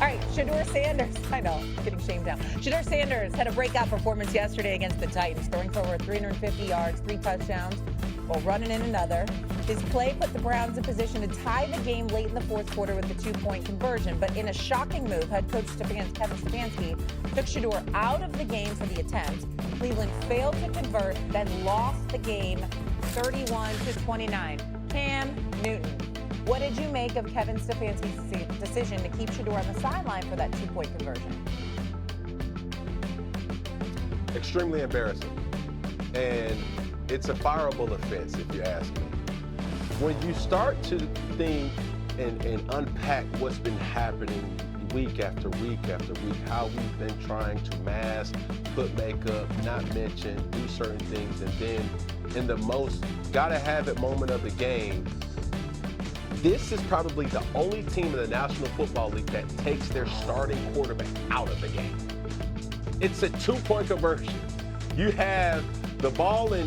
All right, Shedeur Sanders. I know, getting shamed down. Shedeur Sanders had a breakout performance yesterday against the Titans, throwing for over 350 yards, 3 touchdowns, while running in another. His play put the Browns in position to tie the game late in the fourth quarter with the 2-point conversion. But in a shocking move, head coach Kevin Stefanski took Shedeur out of the game for the attempt. Cleveland failed to convert, then lost the game 31-29. Cam Newton. What did you make of Kevin Stefanski's decision to keep Shedeur on the sideline for that 2-point conversion? Extremely embarrassing. And it's a fireable offense, if you ask me. When you start to think and unpack what's been happening week after week after week, how we've been trying to mask, put makeup, not mention, do certain things, and then in the most gotta-have-it moment of the game, this is probably the only team in the National Football League that takes their starting quarterback out of the game. It's a 2-point conversion. You have the ball in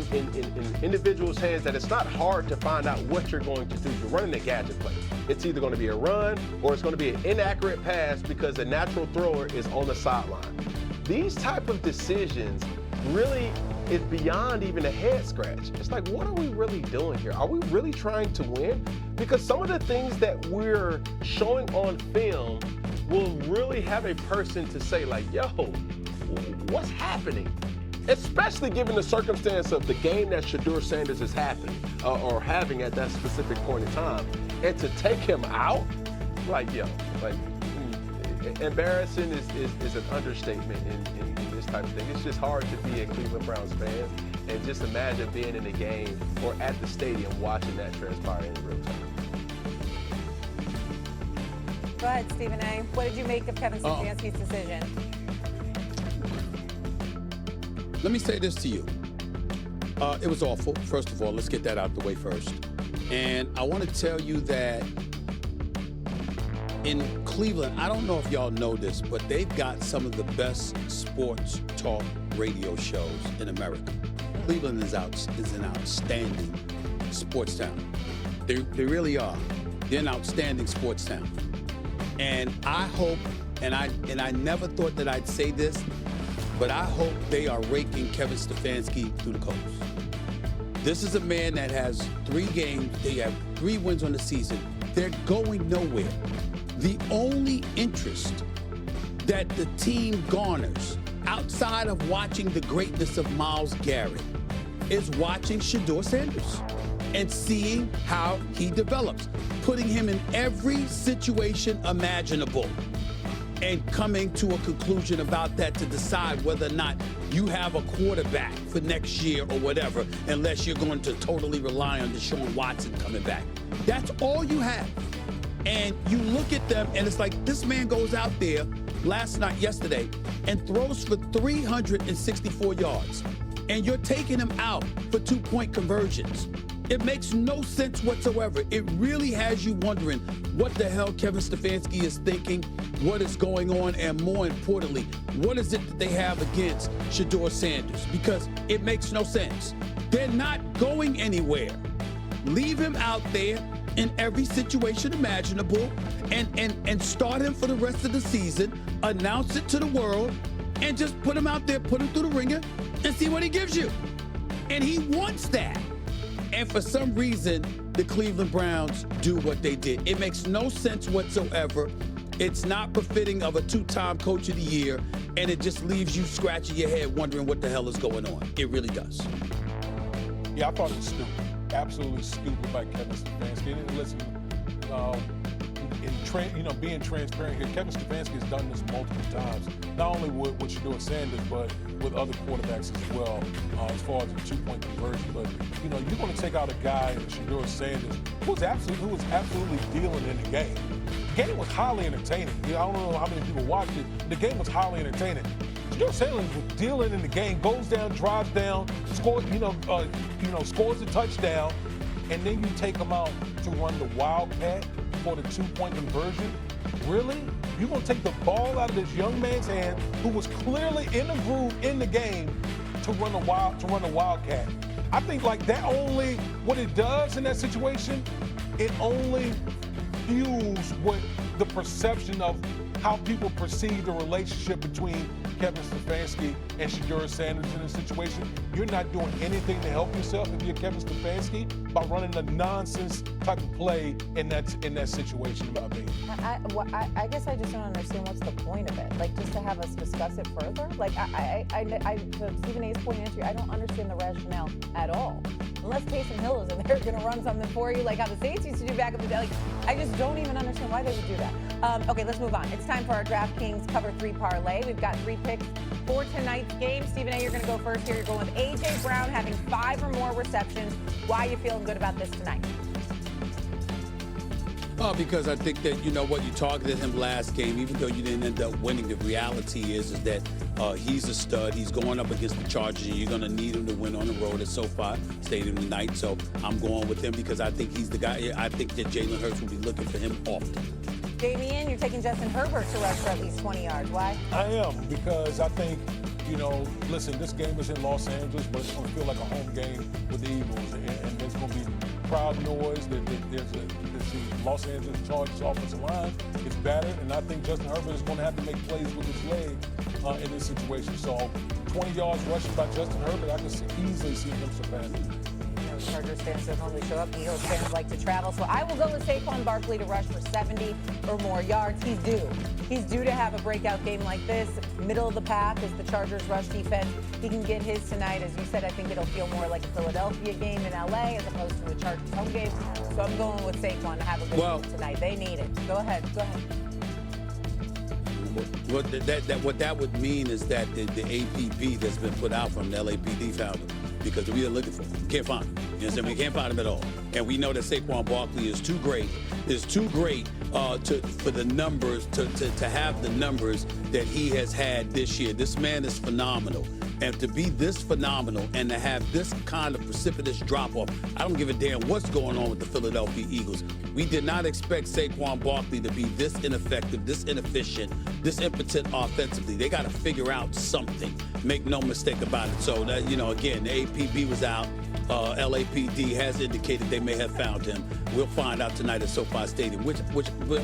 individuals' hands that it's not hard to find out what you're going to do. You're running a gadget play. It's either going to be a run or it's going to be an inaccurate pass because the natural thrower is on the sideline. These type of decisions really is beyond even a head scratch. It's like, what are we really doing here? Are we really trying to win? Because some of the things that we're showing on film will really have a person to say like, yo, what's happening? Especially given the circumstance of the game that Shedeur Sanders is having at that specific point in time. And to take him out, like, yo, like, embarrassing is an understatement in this type of thing. It's just hard to be a Cleveland Browns fan and just imagine being in the game or at the stadium watching that transpire in real time. Go ahead, Stephen A. What did you make of Kevin Stefanski's decision? Let me say this to you. It was awful, first of all. Let's get that out the way first. And I want to tell you that in Cleveland, I don't know if y'all know this, but they've got some of the best sports talk radio shows in America. Cleveland is an outstanding sports town. They really are. They're an outstanding sports town. And I hope, and I never thought that I'd say this, but I hope they are raking Kevin Stefanski through the coals. This is a man that has 3 games. They have 3 wins on the season. They're going nowhere. The only interest that the team garners outside of watching the greatness of Myles Garrett is watching Shedeur Sanders and seeing how he develops, putting him in every situation imaginable and coming to a conclusion about that to decide whether or not you have a quarterback for next year or whatever, unless you're going to totally rely on Deshaun Watson coming back. That's all you have. And you look at them, and it's like this man goes out there yesterday, and throws for 364 yards. And you're taking him out for 2-point conversions. It makes no sense whatsoever. It really has you wondering what the hell Kevin Stefanski is thinking, what is going on, and more importantly, what is it that they have against Shedeur Sanders? Because it makes no sense. They're not going anywhere. Leave him out there in every situation imaginable and start him for the rest of the season, announce it to the world, and just put him out there, put him through the ringer, and see what he gives you. And he wants that. And for some reason, the Cleveland Browns do what they did. It makes no sense whatsoever. It's not befitting of a 2-time Coach of the Year, and it just leaves you scratching your head wondering what the hell is going on. It really does. Yeah, I thought it was stupid. Absolutely stupid by Kevin Stefanski. And listen, being transparent here, Kevin Stefanski has done this multiple times, not only with Shedeur Sanders, but with other quarterbacks as well, as far as a 2-point conversion. But, you're going to take out a guy, Shedeur Sanders, who was absolutely dealing in the game. The game was highly entertaining. I don't know how many people watched it. The game was highly entertaining. Shedeur Sanders was dealing in the game, goes down, drives down, scores a touchdown, and then you take him out to run the wildcat for the 2-point conversion. Really? You're going to take the ball out of this young man's hand, who was clearly in the groove in the game, to run a wildcat? I think like that only what it does in that situation, it only fuels what the perception of how people perceive the relationship between Kevin Stefanski and Shedeur Sanders in this situation. You're not doing anything to help yourself if you're Kevin Stefanski by running a nonsense type of play in that situation, in my opinion. I guess I just don't understand what's the point of it. Like, just to have us discuss it further? Like, to Stephen A's point answer, I don't understand the rationale at all. Unless Taysom Hill is in there going to run something for you, like how the Saints used to do back in the day. Like, I just don't even understand why they would do that. Okay, let's move on. It's time for our DraftKings Cover 3 parlay. We've got 3 picks for tonight's game. Stephen A, you're going to go first here. You're going with A.J. Brown having 5 or more receptions. Why are you feeling good about this tonight? Because I think that, you know what, you targeted him last game, even though you didn't end up winning. The reality is that he's a stud. He's going up against the Chargers, and you're going to need him to win on the road at SoFi Stadium tonight. So I'm going with him because I think he's the guy. I think that Jalen Hurts will be looking for him often. Damian, you're taking Justin Herbert to rush for at least 20 yards. Why? I am, because I think, you know, listen, this game is in Los Angeles, but it's going to feel like a home game with the Eagles, and there's going to be crowd noise. There's the Los Angeles Chargers offensive line is battered, and I think Justin Herbert is going to have to make plays with his leg in this situation. So 20 yards rushing by Justin Herbert, I can easily see him surpassing. Chargers fans don't normally show up. Eagles fans like to travel. So I will go with Saquon Barkley to rush for 70 or more yards. He's due. He's due to have a breakout game like this. Middle of the path is the Chargers rush defense. He can get his tonight. As you said, I think it'll feel more like a Philadelphia game in LA as opposed to a Chargers home game. So I'm going with Saquon to have a good game tonight. They need it. Go ahead. What that would mean is that the APB that's been put out from the LAPD found him, because we are looking for him. We can't find him. You understand? We can't find him at all. And we know that Saquon Barkley is too great. For the numbers to have the numbers that he has had this year. This man is phenomenal. And to be this phenomenal and to have this kind of precipitous drop-off, I don't give a damn what's going on with the Philadelphia Eagles. We did not expect Saquon Barkley to be this ineffective, this inefficient, this impotent offensively. They got to figure out something. Make no mistake about it. So, that, you know, again, the APB was out. LAPD has indicated they may have found him. We'll find out tonight at SoFi Stadium, which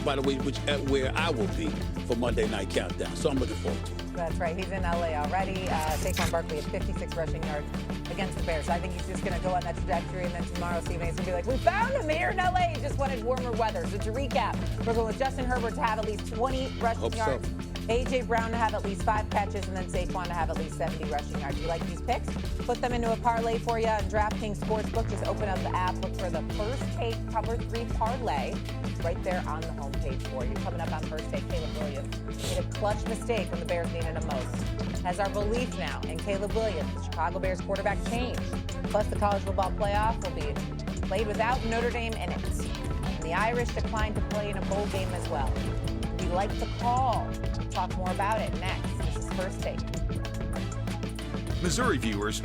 by the way, where I will be for Monday Night Countdown. So I'm looking forward to it. That's right. He's in LA already. Saquon Barkley has 56 rushing yards against the Bears. So I think he's just going to go on that trajectory, and then tomorrow Stephen A's going to be like, we found him here in LA. He just wanted warmer weather. So to recap, we're going with Justin Herbert to have at least 20 rushing yards. So. A.J. Brown to have at least 5 catches, and then Saquon to have at least 70 rushing yards. You like these picks? Put them into a parlay for you on DraftKings Sportsbook. Just open up the app, look for the First Take Cover 3 parlay. It's right there on the homepage for you. Coming up on First Take, Caleb Williams made a clutch mistake when the Bears needed him most. Has our belief now in Caleb Williams, the Chicago Bears quarterback, changed? Plus, the college football playoff will be played without Notre Dame in it. And the Irish declined to play in a bowl game as well. We like to call. Talk more about it next. This is First Take. Missouri viewers,